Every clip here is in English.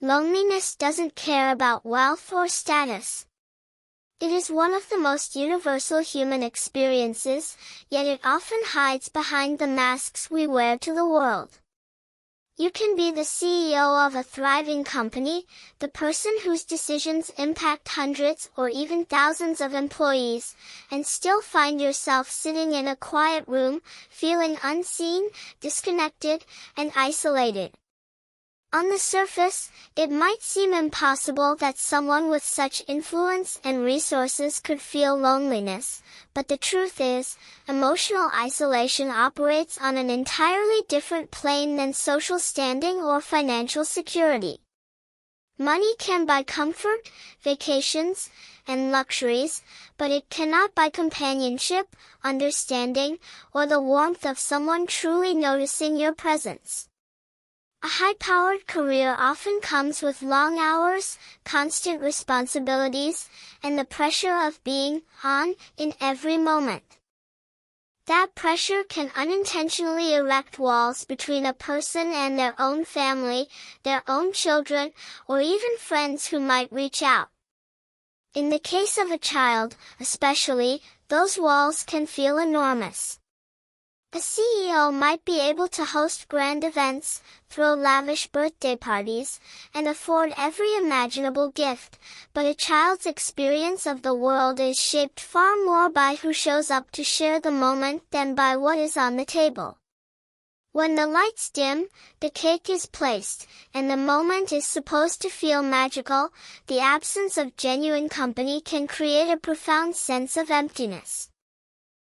Loneliness doesn't care about wealth or status. It is one of the most universal human experiences, yet it often hides behind the masks we wear to the world. You can be the CEO of a thriving company, the person whose decisions impact hundreds or even thousands of employees, and still find yourself sitting in a quiet room, feeling unseen, disconnected, and isolated. On the surface, it might seem impossible that someone with such influence and resources could feel loneliness, but the truth is, emotional isolation operates on an entirely different plane than social standing or financial security. Money can buy comfort, vacations, and luxuries, but it cannot buy companionship, understanding, or the warmth of someone truly noticing your presence. A high-powered career often comes with long hours, constant responsibilities, and the pressure of being on in every moment. That pressure can unintentionally erect walls between a person and their own family, their own children, or even friends who might reach out. In the case of a child, especially, those walls can feel enormous. A CEO might be able to host grand events, throw lavish birthday parties, and afford every imaginable gift, but a child's experience of the world is shaped far more by who shows up to share the moment than by what is on the table. When the lights dim, the cake is placed, and the moment is supposed to feel magical, the absence of genuine company can create a profound sense of emptiness.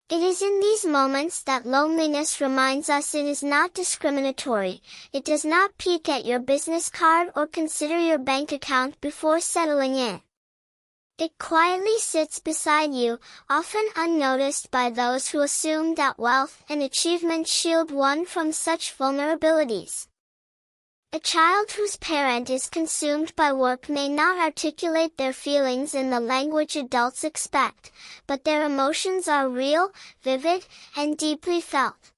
It is in these moments that loneliness reminds us it is not discriminatory. It does not peek at your business card or consider your bank account before settling in. It quietly sits beside you, often unnoticed by those who assume that wealth and achievement shield one from such vulnerabilities. A child whose parent is consumed by work may not articulate their feelings in the language adults expect, but their emotions are real, vivid, and deeply felt.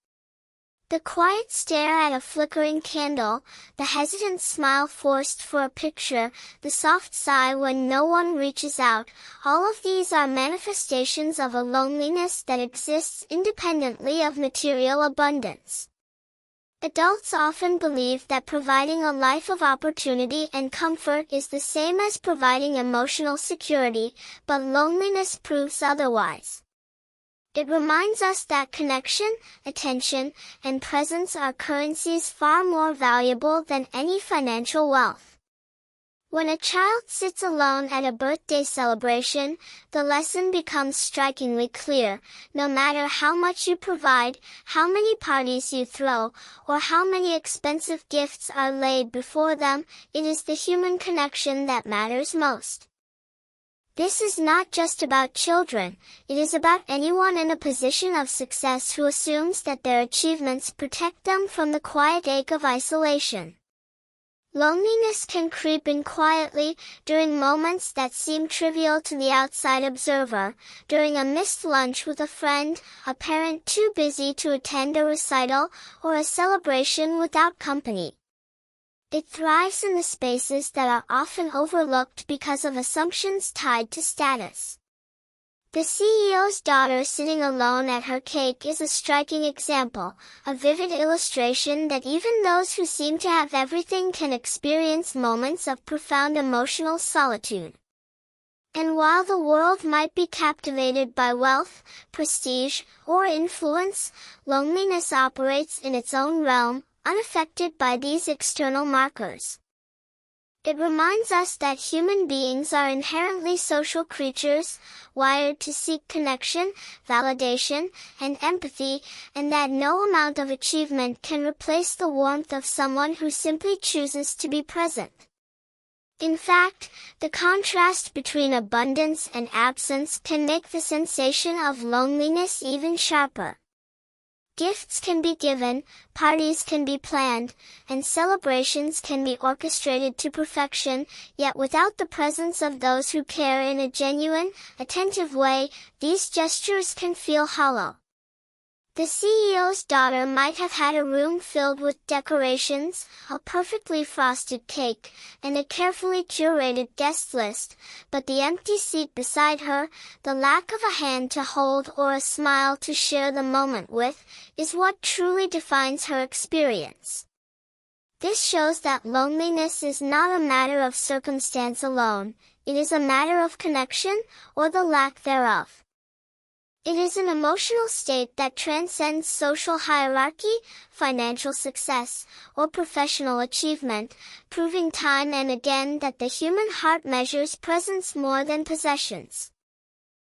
The quiet stare at a flickering candle, the hesitant smile forced for a picture, the soft sigh when no one reaches out, all of these are manifestations of a loneliness that exists independently of material abundance. Adults often believe that providing a life of opportunity and comfort is the same as providing emotional security, but loneliness proves otherwise. It reminds us that connection, attention, and presence are currencies far more valuable than any financial wealth. When a child sits alone at a birthday celebration, the lesson becomes strikingly clear. No matter how much you provide, how many parties you throw, or how many expensive gifts are laid before them, it is the human connection that matters most. This is not just about children, it is about anyone in a position of success who assumes that their achievements protect them from the quiet ache of isolation. Loneliness can creep in quietly, during moments that seem trivial to the outside observer, during a missed lunch with a friend, a parent too busy to attend a recital, or a celebration without company. It thrives in the spaces that are often overlooked because of assumptions tied to status. The CEO's daughter sitting alone at her cake is a striking example, a vivid illustration that even those who seem to have everything can experience moments of profound emotional solitude. And while the world might be captivated by wealth, prestige, or influence, loneliness operates in its own realm, unaffected by these external markers. It reminds us that human beings are inherently social creatures, wired to seek connection, validation, and empathy, and that no amount of achievement can replace the warmth of someone who simply chooses to be present. In fact, the contrast between abundance and absence can make the sensation of loneliness even sharper. Gifts can be given, parties can be planned, and celebrations can be orchestrated to perfection, yet without the presence of those who care in a genuine, attentive way, these gestures can feel hollow. The CEO's daughter might have had a room filled with decorations, a perfectly frosted cake, and a carefully curated guest list, but the empty seat beside her, the lack of a hand to hold or a smile to share the moment with, is what truly defines her experience. This shows that loneliness is not a matter of circumstance alone, it is a matter of connection, or the lack thereof. It is an emotional state that transcends social hierarchy, financial success, or professional achievement, proving time and again that the human heart measures presence more than possessions.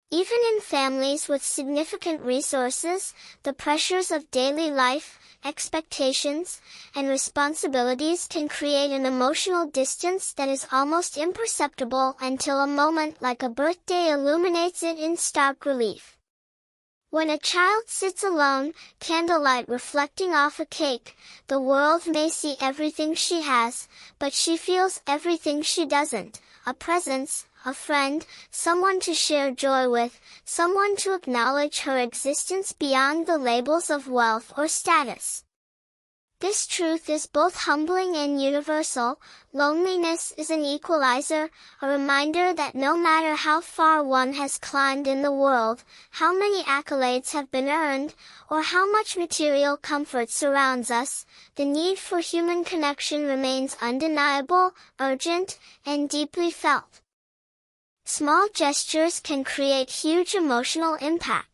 Even in families with significant resources, the pressures of daily life, expectations, and responsibilities can create an emotional distance that is almost imperceptible until a moment like a birthday illuminates it in stark relief. When a child sits alone, candlelight reflecting off a cake, the world may see everything she has, but she feels everything she doesn't: a presence, a friend, someone to share joy with, someone to acknowledge her existence beyond the labels of wealth or status. This truth is both humbling and universal. Loneliness is an equalizer, a reminder that no matter how far one has climbed in the world, how many accolades have been earned, or how much material comfort surrounds us, the need for human connection remains undeniable, urgent, and deeply felt. Small gestures can create huge emotional impact.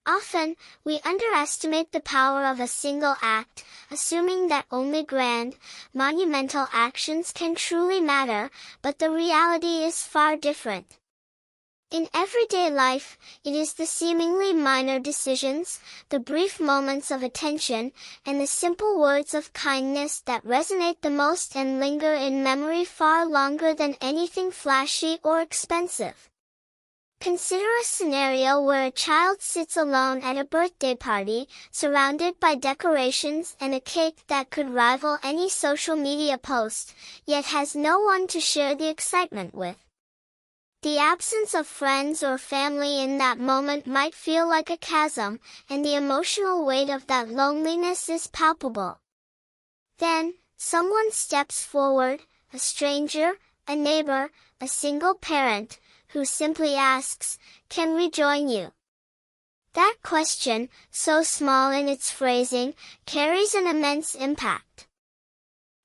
Often, we underestimate the power of a single act, assuming that only grand, monumental actions can truly matter, but the reality is far different. In everyday life, it is the seemingly minor decisions, the brief moments of attention, and the simple words of kindness that resonate the most and linger in memory far longer than anything flashy or expensive. Consider a scenario where a child sits alone at a birthday party, surrounded by decorations and a cake that could rival any social media post, yet has no one to share the excitement with. The absence of friends or family in that moment might feel like a chasm, and the emotional weight of that loneliness is palpable. Then, someone steps forward, a stranger, a neighbor, a single parent, who simply asks, "Can we join you?" That question, so small in its phrasing, carries an immense impact.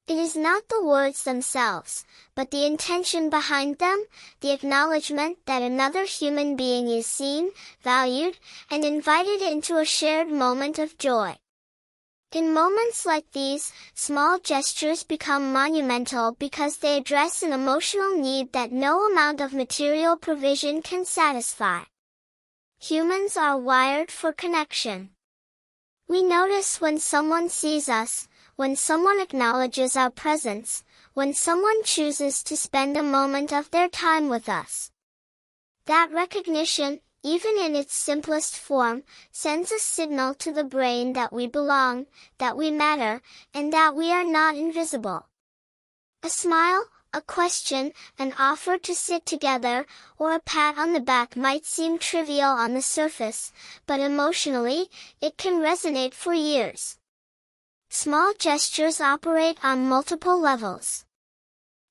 It is not the words themselves, but the intention behind them, the acknowledgement that another human being is seen, valued, and invited into a shared moment of joy. In moments like these, small gestures become monumental because they address an emotional need that no amount of material provision can satisfy. Humans are wired for connection. We notice when someone sees us, when someone acknowledges our presence, when someone chooses to spend a moment of their time with us. That recognition, even in its simplest form, sends a signal to the brain that we belong, that we matter, and that we are not invisible. A smile, a question, an offer to sit together, or a pat on the back might seem trivial on the surface, but emotionally, it can resonate for years. Small gestures operate on multiple levels.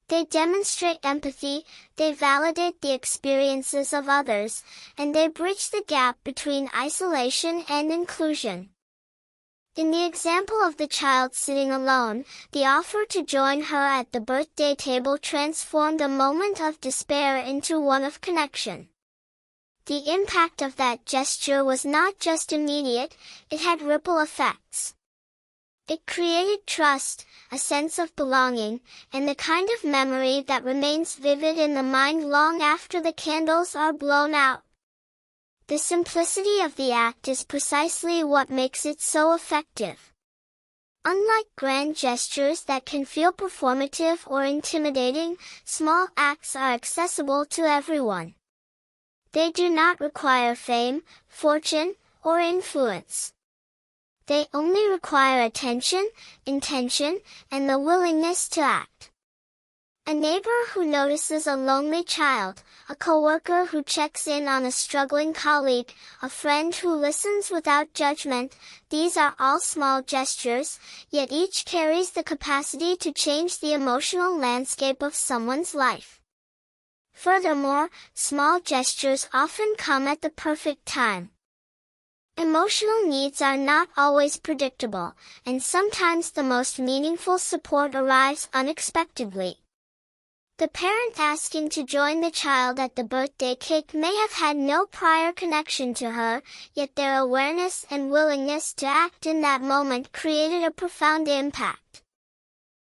They demonstrate empathy, they validate the experiences of others, and they bridge the gap between isolation and inclusion. In the example of the child sitting alone, the offer to join her at the birthday table transformed a moment of despair into one of connection. The impact of that gesture was not just immediate, it had ripple effects. It created trust, a sense of belonging, and the kind of memory that remains vivid in the mind long after the candles are blown out. The simplicity of the act is precisely what makes it so effective. Unlike grand gestures that can feel performative or intimidating, small acts are accessible to everyone. They do not require fame, fortune, or influence. They only require attention, intention, and the willingness to act. A neighbor who notices a lonely child, a coworker who checks in on a struggling colleague, a friend who listens without judgment, these are all small gestures, yet each carries the capacity to change the emotional landscape of someone's life. Furthermore, small gestures often come at the perfect time. Emotional needs are not always predictable, and sometimes the most meaningful support arrives unexpectedly. The parent asking to join the child at the birthday cake may have had no prior connection to her, yet their awareness and willingness to act in that moment created a profound impact.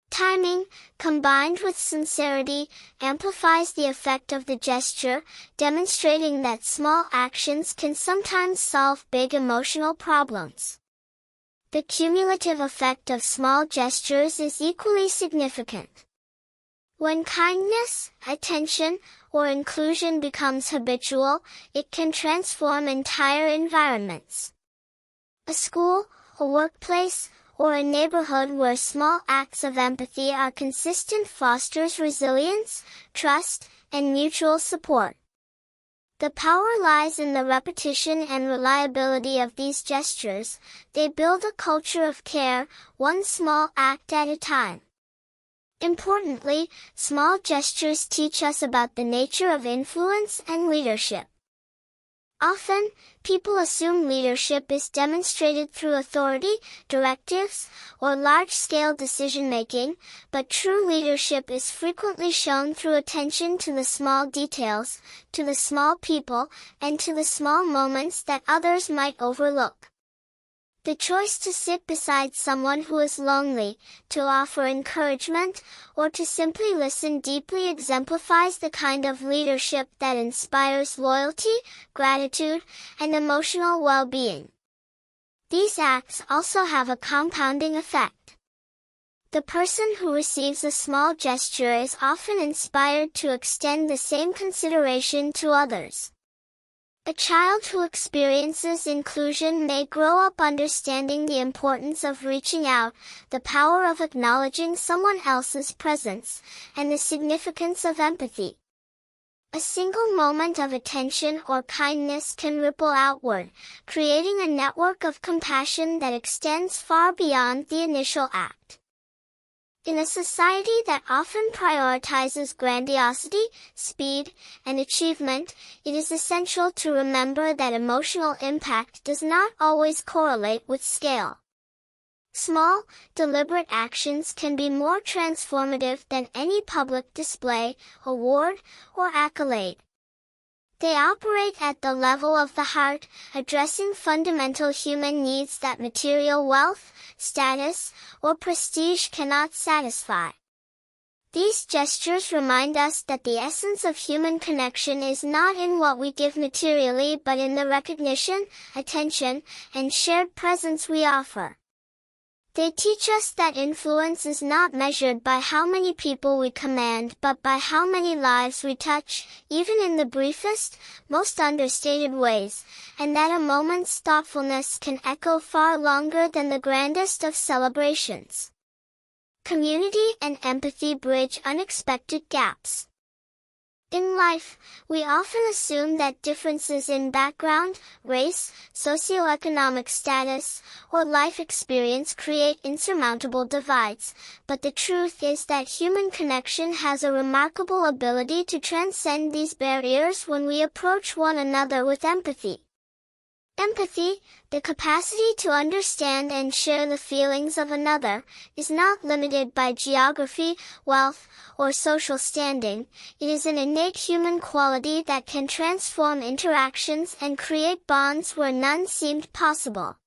Timing, combined with sincerity, amplifies the effect of the gesture, demonstrating that small actions can sometimes solve big emotional problems. The cumulative effect of small gestures is equally significant. When kindness, attention, or inclusion becomes habitual, it can transform entire environments. A school, a workplace, or a neighborhood where small acts of empathy are consistent fosters resilience, trust, and mutual support. The power lies in the repetition and reliability of these gestures. They build a culture of care, one small act at a time. Importantly, small gestures teach us about the nature of influence and leadership. Often, people assume leadership is demonstrated through authority, directives, or large-scale decision-making, but true leadership is frequently shown through attention to the small details, to the small people, and to the small moments that others might overlook. The choice to sit beside someone who is lonely, to offer encouragement, or to simply listen deeply exemplifies the kind of leadership that inspires loyalty, gratitude, and emotional well-being. These acts also have a compounding effect. The person who receives a small gesture is often inspired to extend the same consideration to others. A child who experiences inclusion may grow up understanding the importance of reaching out, the power of acknowledging someone else's presence, and the significance of empathy. A single moment of attention or kindness can ripple outward, creating a network of compassion that extends far beyond the initial act. In a society that often prioritizes grandiosity, speed, and achievement, it is essential to remember that emotional impact does not always correlate with scale. Small, deliberate actions can be more transformative than any public display, award, or accolade. They operate at the level of the heart, addressing fundamental human needs that material wealth, status, or prestige cannot satisfy. These gestures remind us that the essence of human connection is not in what we give materially but in the recognition, attention, and shared presence we offer. They teach us that influence is not measured by how many people we command but by how many lives we touch, even in the briefest, most understated ways, and that a moment's thoughtfulness can echo far longer than the grandest of celebrations. Community and empathy bridge unexpected gaps. In life, we often assume that differences in background, race, socioeconomic status, or life experience create insurmountable divides, but the truth is that human connection has a remarkable ability to transcend these barriers when we approach one another with empathy. Empathy, the capacity to understand and share the feelings of another, is not limited by geography, wealth, or social standing. It is an innate human quality that can transform interactions and create bonds where none seemed possible.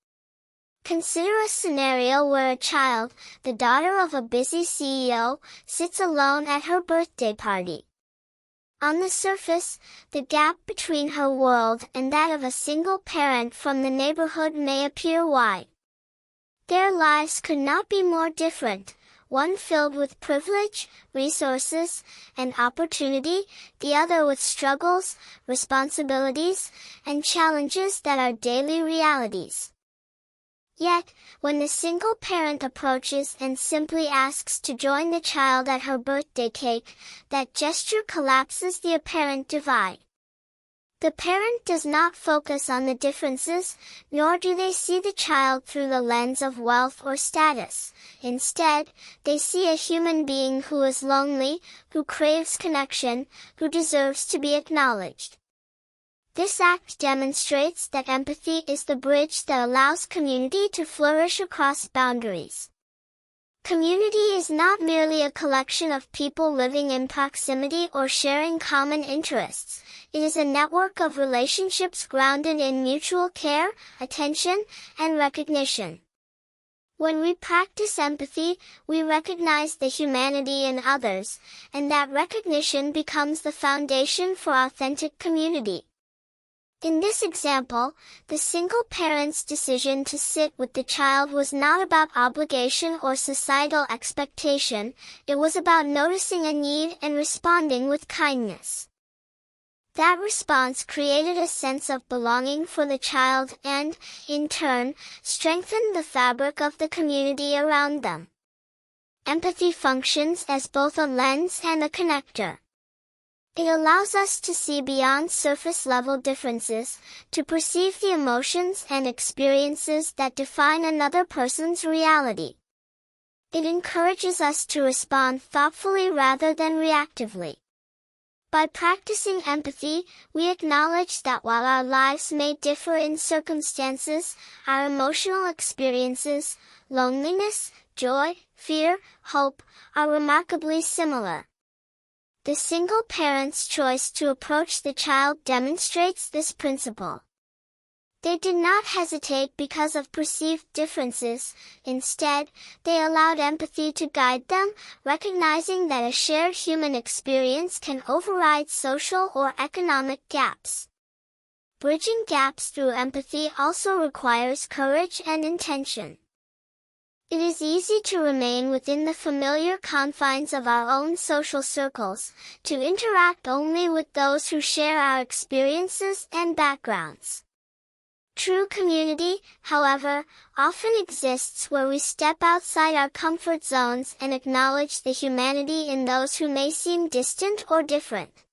Consider a scenario where a child, the daughter of a busy CEO, sits alone at her birthday party. On the surface, the gap between her world and that of a single parent from the neighborhood may appear wide. Their lives could not be more different, one filled with privilege, resources, and opportunity, the other with struggles, responsibilities, and challenges that are daily realities. Yet, when the single parent approaches and simply asks to join the child at her birthday cake, that gesture collapses the apparent divide. The parent does not focus on the differences, nor do they see the child through the lens of wealth or status. Instead, they see a human being who is lonely, who craves connection, who deserves to be acknowledged. This act demonstrates that empathy is the bridge that allows community to flourish across boundaries. Community is not merely a collection of people living in proximity or sharing common interests. It is a network of relationships grounded in mutual care, attention, and recognition. When we practice empathy, we recognize the humanity in others, and that recognition becomes the foundation for authentic community. In this example, the single parent's decision to sit with the child was not about obligation or societal expectation, it was about noticing a need and responding with kindness. That response created a sense of belonging for the child and, in turn, strengthened the fabric of the community around them. Empathy functions as both a lens and a connector. It allows us to see beyond surface-level differences, to perceive the emotions and experiences that define another person's reality. It encourages us to respond thoughtfully rather than reactively. By practicing empathy, we acknowledge that while our lives may differ in circumstances, our emotional experiences, loneliness, joy, fear, hope, are remarkably similar. The single parent's choice to approach the child demonstrates this principle. They did not hesitate because of perceived differences. Instead, they allowed empathy to guide them, recognizing that a shared human experience can override social or economic gaps. Bridging gaps through empathy also requires courage and intention. It is easy to remain within the familiar confines of our own social circles, to interact only with those who share our experiences and backgrounds. True community, however, often exists where we step outside our comfort zones and acknowledge the humanity in those who may seem distant or different.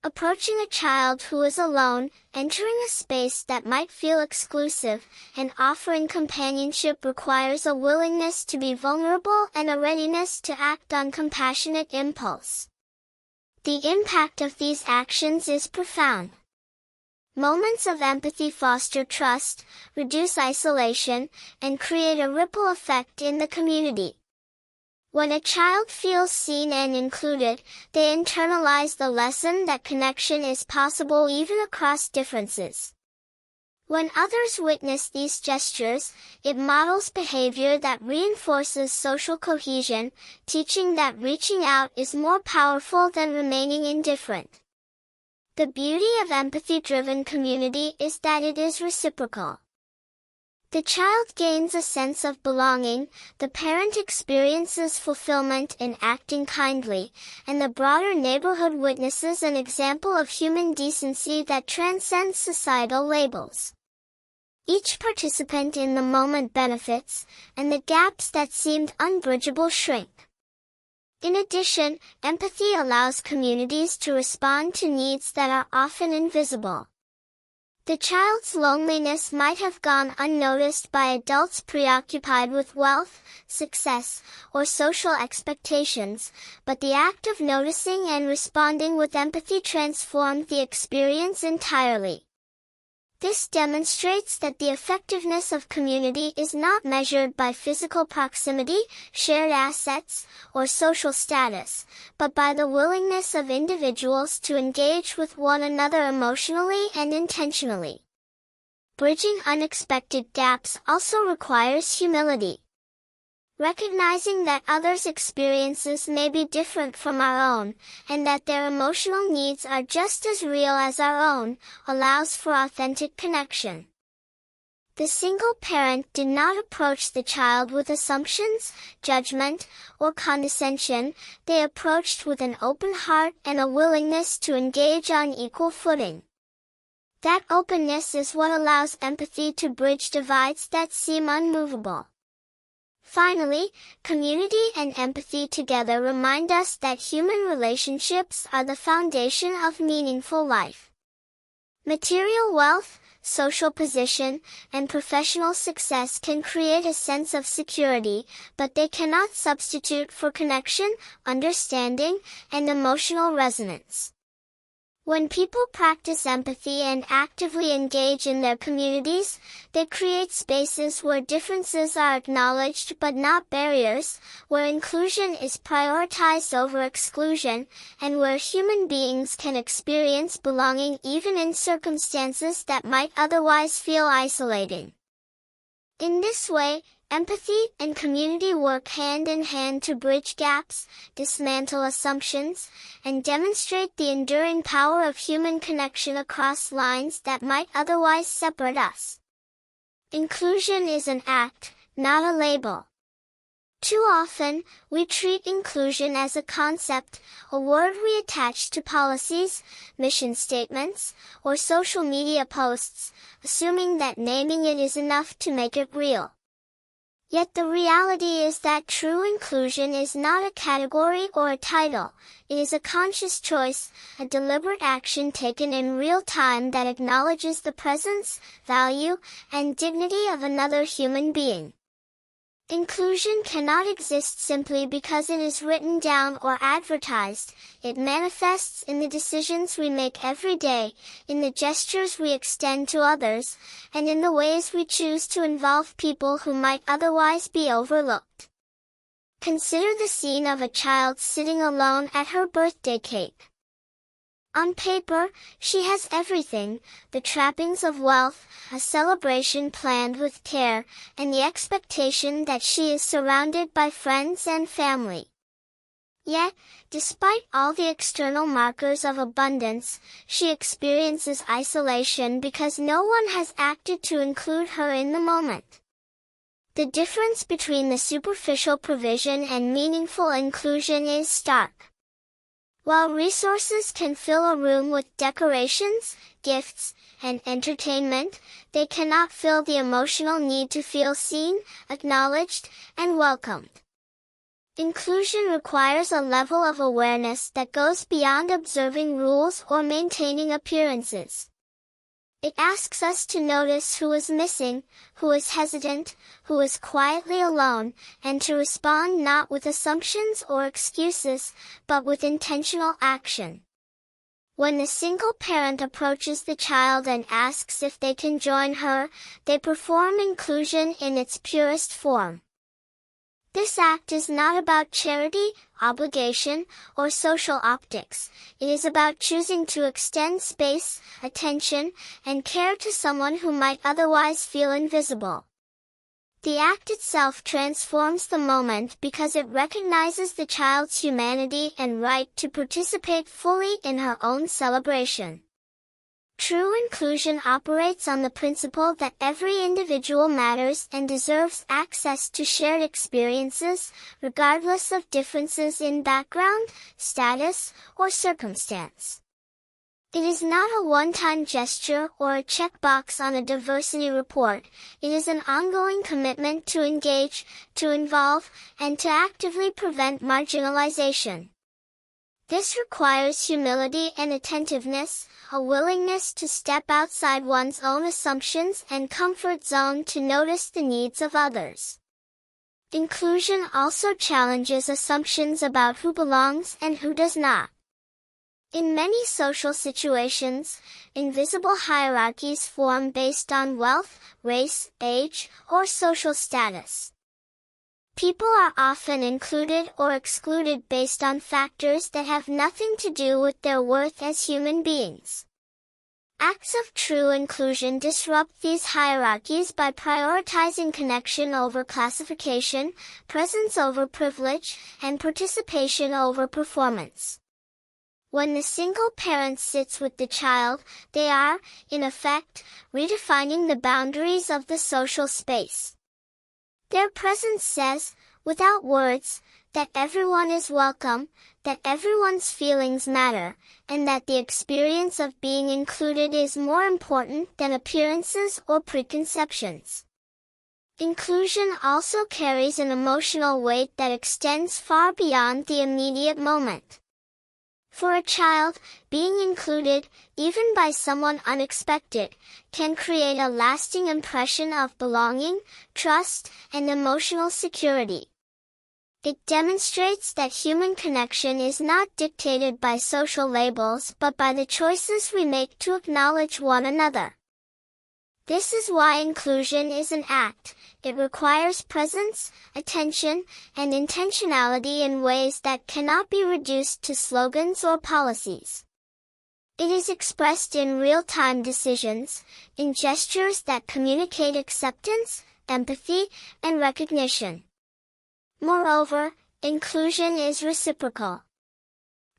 Approaching a child who is alone, entering a space that might feel exclusive, and offering companionship requires a willingness to be vulnerable and a readiness to act on compassionate impulse. The impact of these actions is profound. Moments of empathy foster trust, reduce isolation, and create a ripple effect in the community. When a child feels seen and included, they internalize the lesson that connection is possible even across differences. When others witness these gestures, it models behavior that reinforces social cohesion, teaching that reaching out is more powerful than remaining indifferent. The beauty of empathy-driven community is that it is reciprocal. The child gains a sense of belonging, the parent experiences fulfillment in acting kindly, and the broader neighborhood witnesses an example of human decency that transcends societal labels. Each participant in the moment benefits, and the gaps that seemed unbridgeable shrink. In addition, empathy allows communities to respond to needs that are often invisible. The child's loneliness might have gone unnoticed by adults preoccupied with wealth, success, or social expectations, but the act of noticing and responding with empathy transformed the experience entirely. This demonstrates that the effectiveness of community is not measured by physical proximity, shared assets, or social status, but by the willingness of individuals to engage with one another emotionally and intentionally. Bridging unexpected gaps also requires humility. Recognizing that others' experiences may be different from our own, and that their emotional needs are just as real as our own, allows for authentic connection. The single parent did not approach the child with assumptions, judgment, or condescension. They approached with an open heart and a willingness to engage on equal footing. That openness is what allows empathy to bridge divides that seem unmovable. Finally, community and empathy together remind us that human relationships are the foundation of meaningful life. Material wealth, social position, and professional success can create a sense of security, but they cannot substitute for connection, understanding, and emotional resonance. When people practice empathy and actively engage in their communities, they create spaces where differences are acknowledged but not barriers, where inclusion is prioritized over exclusion, and where human beings can experience belonging even in circumstances that might otherwise feel isolating. In this way, empathy and community work hand in hand to bridge gaps, dismantle assumptions, and demonstrate the enduring power of human connection across lines that might otherwise separate us. Inclusion is an act, not a label. Too often, we treat inclusion as a concept, a word we attach to policies, mission statements, or social media posts, assuming that naming it is enough to make it real. Yet the reality is that true inclusion is not a category or a title. It is a conscious choice, a deliberate action taken in real time that acknowledges the presence, value, and dignity of another human being. Inclusion cannot exist simply because it is written down or advertised. It manifests in the decisions we make every day, in the gestures we extend to others, and in the ways we choose to involve people who might otherwise be overlooked. Consider the scene of a child sitting alone at her birthday cake. On paper, she has everything, the trappings of wealth, a celebration planned with care, and the expectation that she is surrounded by friends and family. Yet, despite all the external markers of abundance, she experiences isolation because no one has acted to include her in the moment. The difference between the superficial provision and meaningful inclusion is stark. While resources can fill a room with decorations, gifts, and entertainment, they cannot fill the emotional need to feel seen, acknowledged, and welcomed. Inclusion requires a level of awareness that goes beyond observing rules or maintaining appearances. It asks us to notice who is missing, who is hesitant, who is quietly alone, and to respond not with assumptions or excuses, but with intentional action. When the single parent approaches the child and asks if they can join her, they perform inclusion in its purest form. This act is not about charity, obligation, or social optics. It is about choosing to extend space, attention, and care to someone who might otherwise feel invisible. The act itself transforms the moment because it recognizes the child's humanity and right to participate fully in her own celebration. True inclusion operates on the principle that every individual matters and deserves access to shared experiences, regardless of differences in background, status, or circumstance. It is not a one-time gesture or a checkbox on a diversity report. It is an ongoing commitment to engage, to involve, and to actively prevent marginalization. This requires humility and attentiveness, a willingness to step outside one's own assumptions and comfort zone to notice the needs of others. Inclusion also challenges assumptions about who belongs and who does not. In many social situations, invisible hierarchies form based on wealth, race, age, or social status. People are often included or excluded based on factors that have nothing to do with their worth as human beings. Acts of true inclusion disrupt these hierarchies by prioritizing connection over classification, presence over privilege, and participation over performance. When the single parent sits with the child, they are, in effect, redefining the boundaries of the social space. Their presence says, without words, that everyone is welcome, that everyone's feelings matter, and that the experience of being included is more important than appearances or preconceptions. Inclusion also carries an emotional weight that extends far beyond the immediate moment. For a child, being included, even by someone unexpected, can create a lasting impression of belonging, trust, and emotional security. It demonstrates that human connection is not dictated by social labels but by the choices we make to acknowledge one another. This is why inclusion is an act. It requires presence, attention, and intentionality in ways that cannot be reduced to slogans or policies. It is expressed in real-time decisions, in gestures that communicate acceptance, empathy, and recognition. Moreover, inclusion is reciprocal.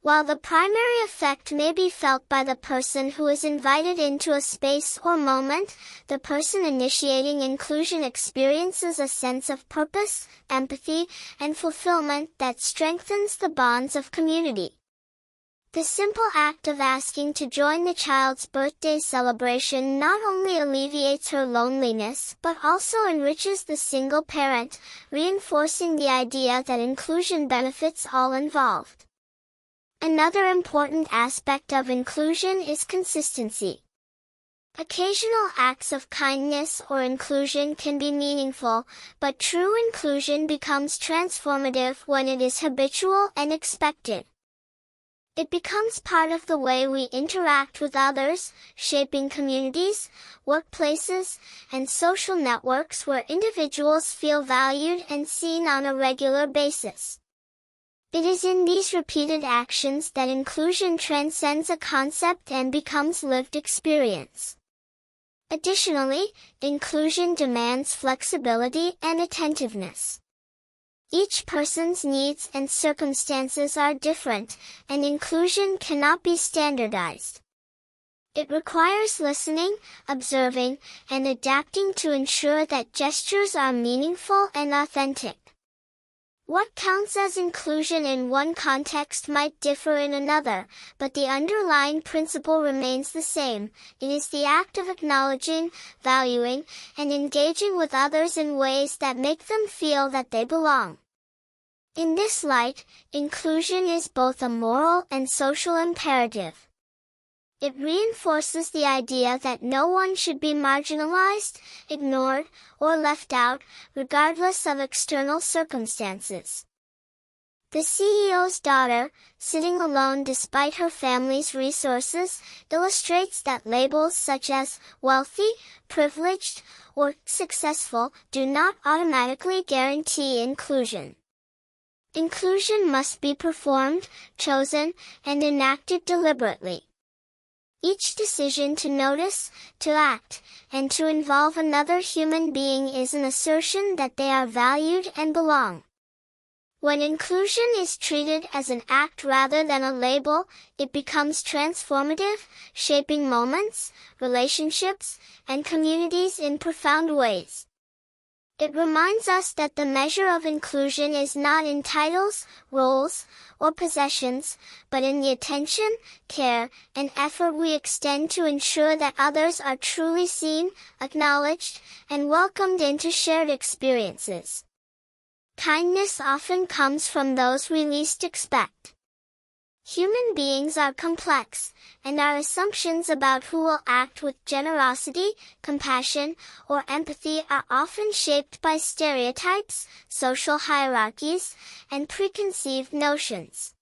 While the primary effect may be felt by the person who is invited into a space or moment, the person initiating inclusion experiences a sense of purpose, empathy, and fulfillment that strengthens the bonds of community. The simple act of asking to join the child's birthday celebration not only alleviates her loneliness but also enriches the single parent, reinforcing the idea that inclusion benefits all involved. Another important aspect of inclusion is consistency. Occasional acts of kindness or inclusion can be meaningful, but true inclusion becomes transformative when it is habitual and expected. It becomes part of the way we interact with others, shaping communities, workplaces, and social networks where individuals feel valued and seen on a regular basis. It is in these repeated actions that inclusion transcends a concept and becomes lived experience. Additionally, inclusion demands flexibility and attentiveness. Each person's needs and circumstances are different, and inclusion cannot be standardized. It requires listening, observing, and adapting to ensure that gestures are meaningful and authentic. What counts as inclusion in one context might differ in another, but the underlying principle remains the same. It is the act of acknowledging, valuing, and engaging with others in ways that make them feel that they belong. In this light, inclusion is both a moral and social imperative. It reinforces the idea that no one should be marginalized, ignored, or left out, regardless of external circumstances. The CEO's daughter, sitting alone despite her family's resources, illustrates that labels such as wealthy, privileged, or successful do not automatically guarantee inclusion. Inclusion must be performed, chosen, and enacted deliberately. Each decision to notice, to act, and to involve another human being is an assertion that they are valued and belong. When inclusion is treated as an act rather than a label, it becomes transformative, shaping moments, relationships, and communities in profound ways. It reminds us that the measure of inclusion is not in titles, roles, or possessions, but in the attention, care, and effort we extend to ensure that others are truly seen, acknowledged, and welcomed into shared experiences. Kindness often comes from those we least expect. Human beings are complex, and our assumptions about who will act with generosity, compassion, or empathy are often shaped by stereotypes, social hierarchies, and preconceived notions.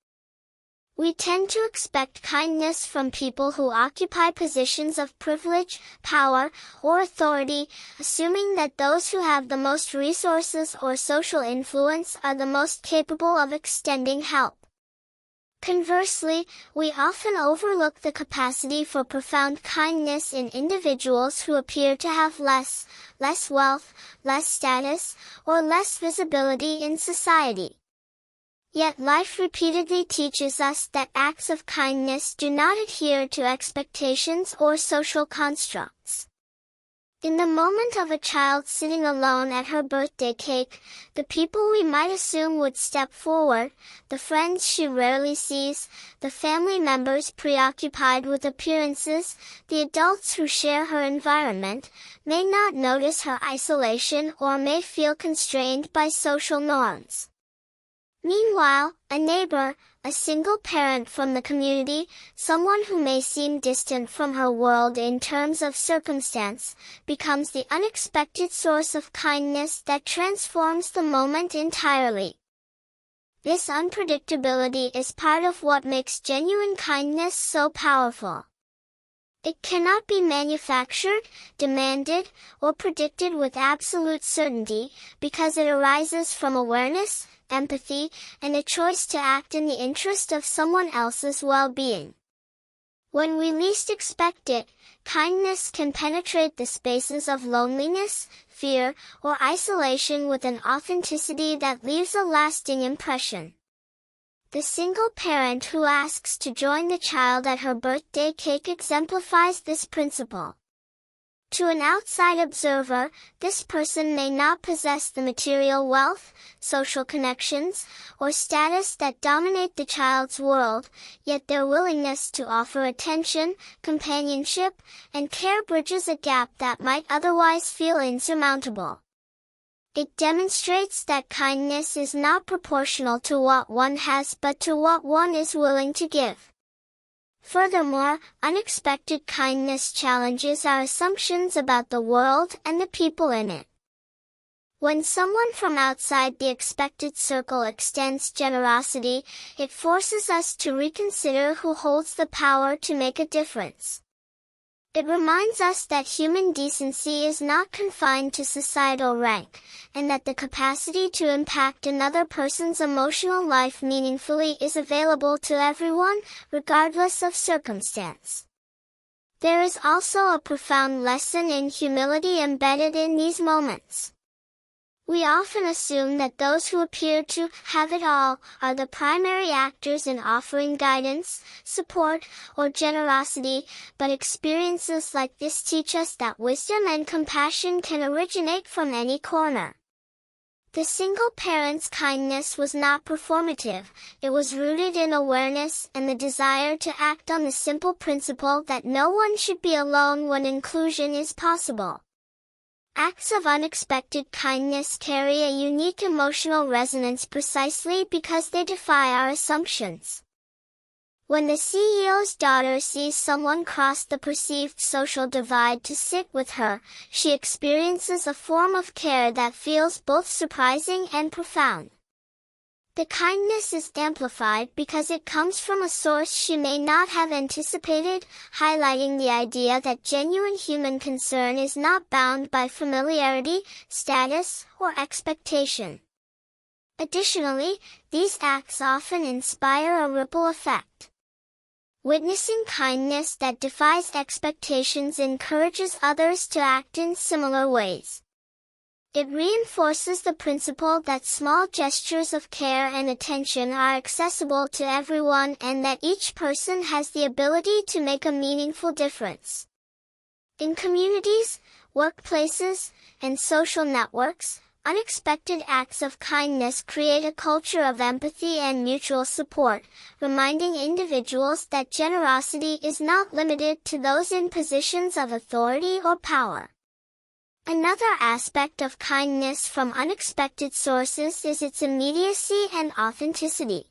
We tend to expect kindness from people who occupy positions of privilege, power, or authority, assuming that those who have the most resources or social influence are the most capable of extending help. Conversely, we often overlook the capacity for profound kindness in individuals who appear to have less wealth, less status, or less visibility in society. Yet life repeatedly teaches us that acts of kindness do not adhere to expectations or social constructs. In the moment of a child sitting alone at her birthday cake, the people we might assume would step forward, the friends she rarely sees, the family members preoccupied with appearances, the adults who share her environment, may not notice her isolation or may feel constrained by social norms. Meanwhile, a neighbor, a single parent from the community, someone who may seem distant from her world in terms of circumstance, becomes the unexpected source of kindness that transforms the moment entirely. This unpredictability is part of what makes genuine kindness so powerful. It cannot be manufactured, demanded, or predicted with absolute certainty, because it arises from awareness, empathy, and a choice to act in the interest of someone else's well-being. When we least expect it, kindness can penetrate the spaces of loneliness, fear, or isolation with an authenticity that leaves a lasting impression. The single parent who asks to join the child at her birthday cake exemplifies this principle. To an outside observer, this person may not possess the material wealth, social connections, or status that dominate the child's world, yet their willingness to offer attention, companionship, and care bridges a gap that might otherwise feel insurmountable. It demonstrates that kindness is not proportional to what one has but to what one is willing to give. Furthermore, unexpected kindness challenges our assumptions about the world and the people in it. When someone from outside the expected circle extends generosity, it forces us to reconsider who holds the power to make a difference. It reminds us that human decency is not confined to societal rank, and that the capacity to impact another person's emotional life meaningfully is available to everyone, regardless of circumstance. There is also a profound lesson in humility embedded in these moments. We often assume that those who appear to have it all are the primary actors in offering guidance, support, or generosity, but experiences like this teach us that wisdom and compassion can originate from any corner. The single parent's kindness was not performative, it was rooted in awareness and the desire to act on the simple principle that no one should be alone when inclusion is possible. Acts of unexpected kindness carry a unique emotional resonance precisely because they defy our assumptions. When the CEO's daughter sees someone cross the perceived social divide to sit with her, she experiences a form of care that feels both surprising and profound. The kindness is amplified because it comes from a source she may not have anticipated, highlighting the idea that genuine human concern is not bound by familiarity, status, or expectation. Additionally, these acts often inspire a ripple effect. Witnessing kindness that defies expectations encourages others to act in similar ways. It reinforces the principle that small gestures of care and attention are accessible to everyone and that each person has the ability to make a meaningful difference. In communities, workplaces, and social networks, unexpected acts of kindness create a culture of empathy and mutual support, reminding individuals that generosity is not limited to those in positions of authority or power. Another aspect of kindness from unexpected sources is its immediacy and authenticity.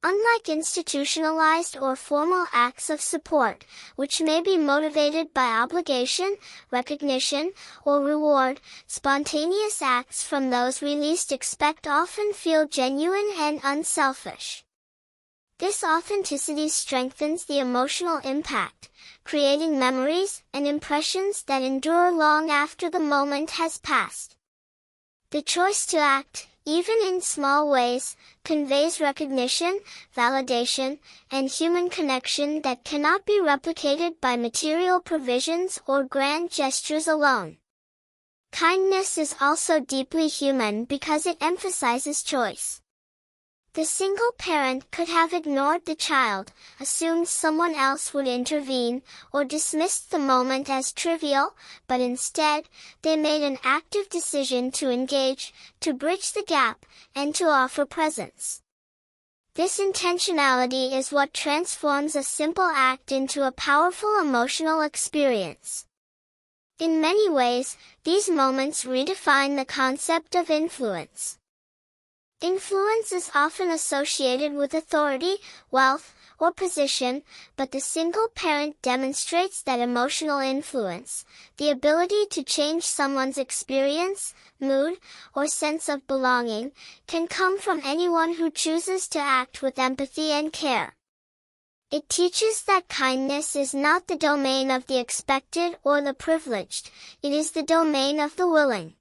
Unlike institutionalized or formal acts of support, which may be motivated by obligation, recognition, or reward, spontaneous acts from those we least expect often feel genuine and unselfish. This authenticity strengthens the emotional impact, creating memories and impressions that endure long after the moment has passed. The choice to act, even in small ways, conveys recognition, validation, and human connection that cannot be replicated by material provisions or grand gestures alone. Kindness is also deeply human because it emphasizes choice. The single parent could have ignored the child, assumed someone else would intervene, or dismissed the moment as trivial, but instead, they made an active decision to engage, to bridge the gap, and to offer presence. This intentionality is what transforms a simple act into a powerful emotional experience. In many ways, these moments redefine the concept of influence. Influence is often associated with authority, wealth, or position, but the single parent demonstrates that emotional influence, the ability to change someone's experience, mood, or sense of belonging, can come from anyone who chooses to act with empathy and care. It teaches that kindness is not the domain of the expected or the privileged, it is the domain of the willing.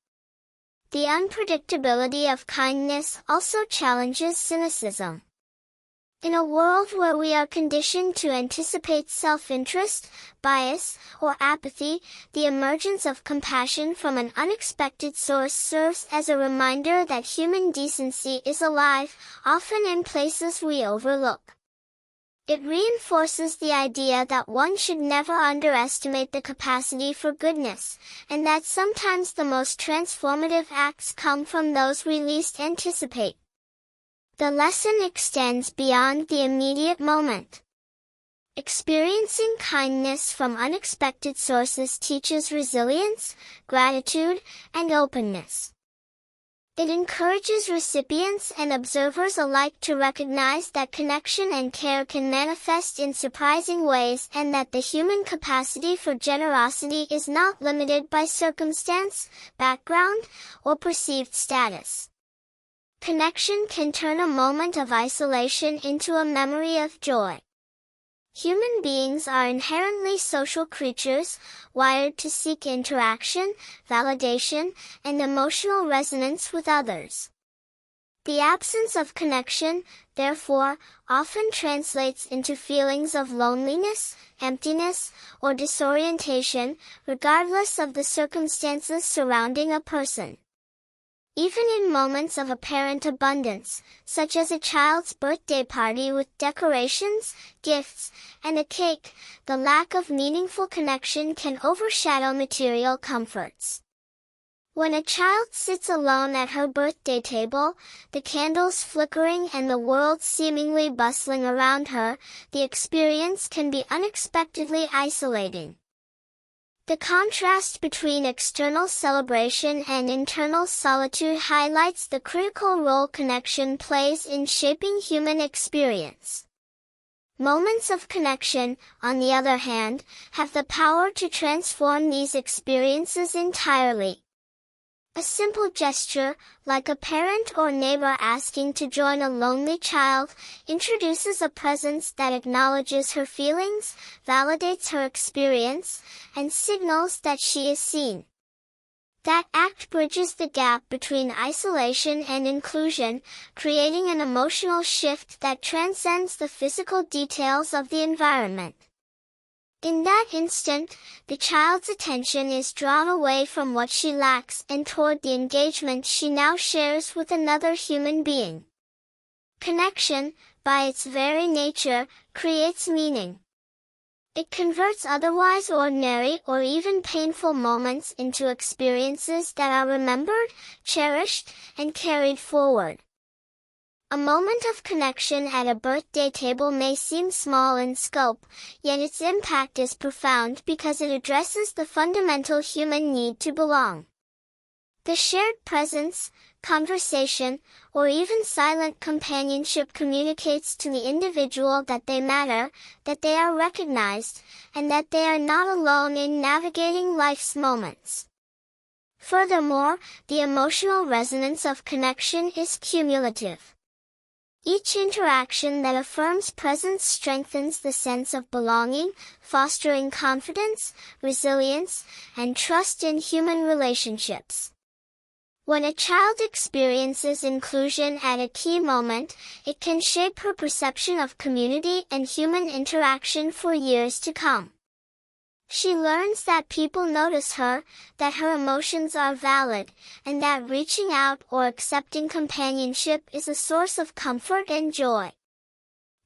The unpredictability of kindness also challenges cynicism. In a world where we are conditioned to anticipate self-interest, bias, or apathy, the emergence of compassion from an unexpected source serves as a reminder that human decency is alive, often in places we overlook. It reinforces the idea that one should never underestimate the capacity for goodness, and that sometimes the most transformative acts come from those we least anticipate. The lesson extends beyond the immediate moment. Experiencing kindness from unexpected sources teaches resilience, gratitude, and openness. It encourages recipients and observers alike to recognize that connection and care can manifest in surprising ways and that the human capacity for generosity is not limited by circumstance, background, or perceived status. Connection can turn a moment of isolation into a memory of joy. Human beings are inherently social creatures, wired to seek interaction, validation, and emotional resonance with others. The absence of connection, therefore, often translates into feelings of loneliness, emptiness, or disorientation, regardless of the circumstances surrounding a person. Even in moments of apparent abundance, such as a child's birthday party with decorations, gifts, and a cake, the lack of meaningful connection can overshadow material comforts. When a child sits alone at her birthday table, the candles flickering and the world seemingly bustling around her, the experience can be unexpectedly isolating. The contrast between external celebration and internal solitude highlights the critical role connection plays in shaping human experience. Moments of connection, on the other hand, have the power to transform these experiences entirely. A simple gesture, like a parent or neighbor asking to join a lonely child, introduces a presence that acknowledges her feelings, validates her experience, and signals that she is seen. That act bridges the gap between isolation and inclusion, creating an emotional shift that transcends the physical details of the environment. In that instant, the child's attention is drawn away from what she lacks and toward the engagement she now shares with another human being. Connection, by its very nature, creates meaning. It converts otherwise ordinary or even painful moments into experiences that are remembered, cherished, and carried forward. A moment of connection at a birthday table may seem small in scope, yet its impact is profound because it addresses the fundamental human need to belong. The shared presence, conversation, or even silent companionship communicates to the individual that they matter, that they are recognized, and that they are not alone in navigating life's moments. Furthermore, the emotional resonance of connection is cumulative. Each interaction that affirms presence strengthens the sense of belonging, fostering confidence, resilience, and trust in human relationships. When a child experiences inclusion at a key moment, it can shape her perception of community and human interaction for years to come. She learns that people notice her, that her emotions are valid, and that reaching out or accepting companionship is a source of comfort and joy.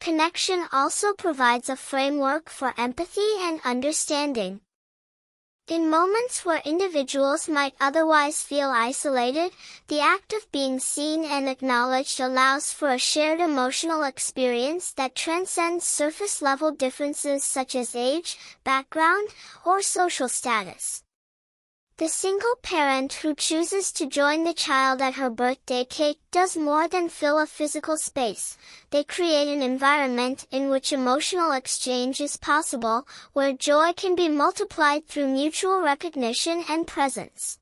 Connection also provides a framework for empathy and understanding. In moments where individuals might otherwise feel isolated, the act of being seen and acknowledged allows for a shared emotional experience that transcends surface-level differences such as age, background, or social status. The single parent who chooses to join the child at her birthday cake does more than fill a physical space. They create an environment in which emotional exchange is possible, where joy can be multiplied through mutual recognition and presence.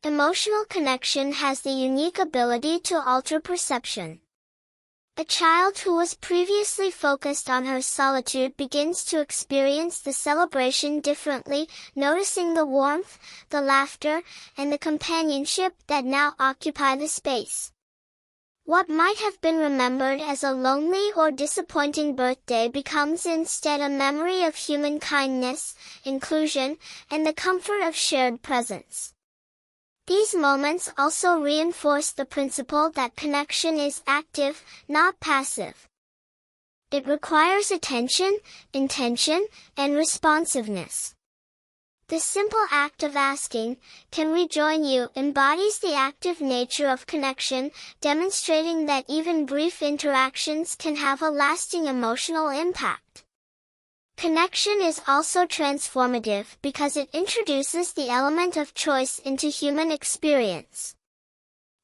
Emotional connection has the unique ability to alter perception. A child who was previously focused on her solitude begins to experience the celebration differently, noticing the warmth, the laughter, and the companionship that now occupy the space. What might have been remembered as a lonely or disappointing birthday becomes instead a memory of human kindness, inclusion, and the comfort of shared presence. These moments also reinforce the principle that connection is active, not passive. It requires attention, intention, and responsiveness. The simple act of asking, "Can we join you?" embodies the active nature of connection, demonstrating that even brief interactions can have a lasting emotional impact. Connection is also transformative because it introduces the element of choice into human experience.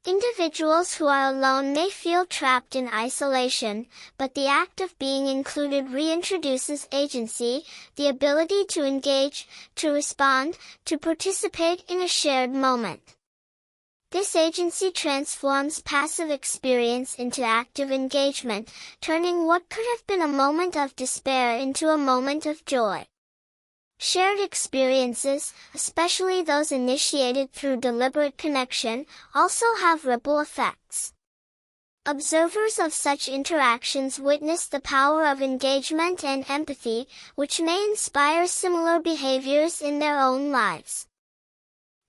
Individuals who are alone may feel trapped in isolation, but the act of being included reintroduces agency, the ability to engage, to respond, to participate in a shared moment. This agency transforms passive experience into active engagement, turning what could have been a moment of despair into a moment of joy. Shared experiences, especially those initiated through deliberate connection, also have ripple effects. Observers of such interactions witness the power of engagement and empathy, which may inspire similar behaviors in their own lives.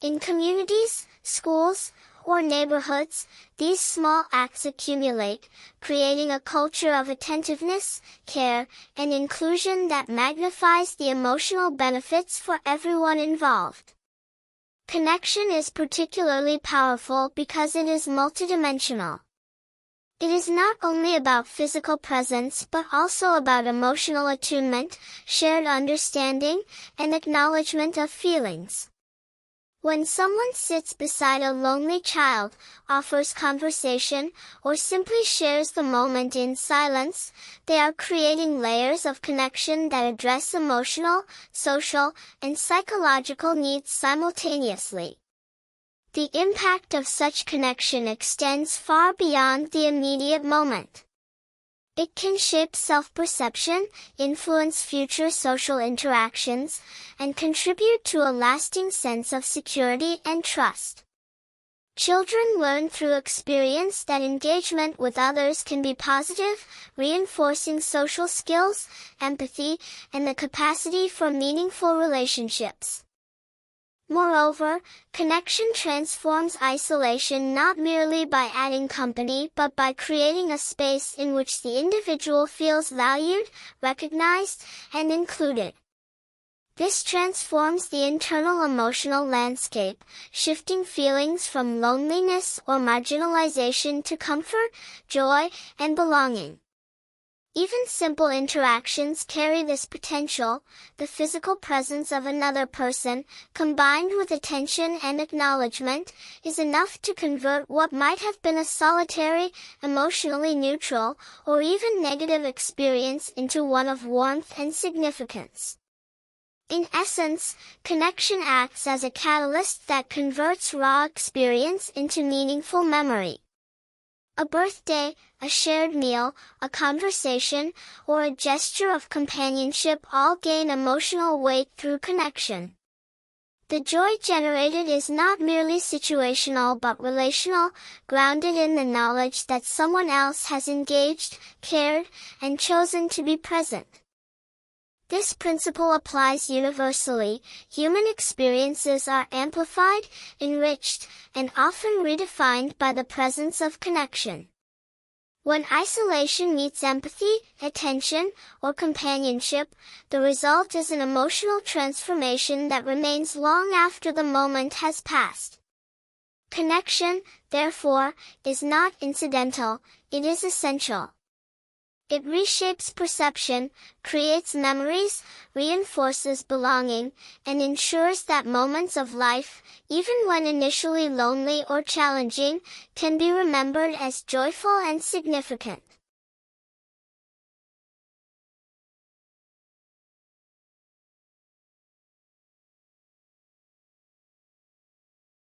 In communities, schools, or neighborhoods, these small acts accumulate, creating a culture of attentiveness, care, and inclusion that magnifies the emotional benefits for everyone involved. Connection is particularly powerful because it is multidimensional. It is not only about physical presence but also about emotional attunement, shared understanding, and acknowledgement of feelings. When someone sits beside a lonely child, offers conversation, or simply shares the moment in silence, they are creating layers of connection that address emotional, social, and psychological needs simultaneously. The impact of such connection extends far beyond the immediate moment. It can shape self-perception, influence future social interactions, and contribute to a lasting sense of security and trust. Children learn through experience that engagement with others can be positive, reinforcing social skills, empathy, and the capacity for meaningful relationships. Moreover, connection transforms isolation not merely by adding company but by creating a space in which the individual feels valued, recognized, and included. This transforms the internal emotional landscape, shifting feelings from loneliness or marginalization to comfort, joy, and belonging. Even simple interactions carry this potential. The physical presence of another person, combined with attention and acknowledgement, is enough to convert what might have been a solitary, emotionally neutral, or even negative experience into one of warmth and significance. In essence, connection acts as a catalyst that converts raw experience into meaningful memory. A birthday, a shared meal, a conversation, or a gesture of companionship all gain emotional weight through connection. The joy generated is not merely situational but relational, grounded in the knowledge that someone else has engaged, cared, and chosen to be present. This principle applies universally. Human experiences are amplified, enriched, and often redefined by the presence of connection. When isolation meets empathy, attention, or companionship, the result is an emotional transformation that remains long after the moment has passed. Connection, therefore, is not incidental, it is essential. It reshapes perception, creates memories, reinforces belonging, and ensures that moments of life, even when initially lonely or challenging, can be remembered as joyful and significant.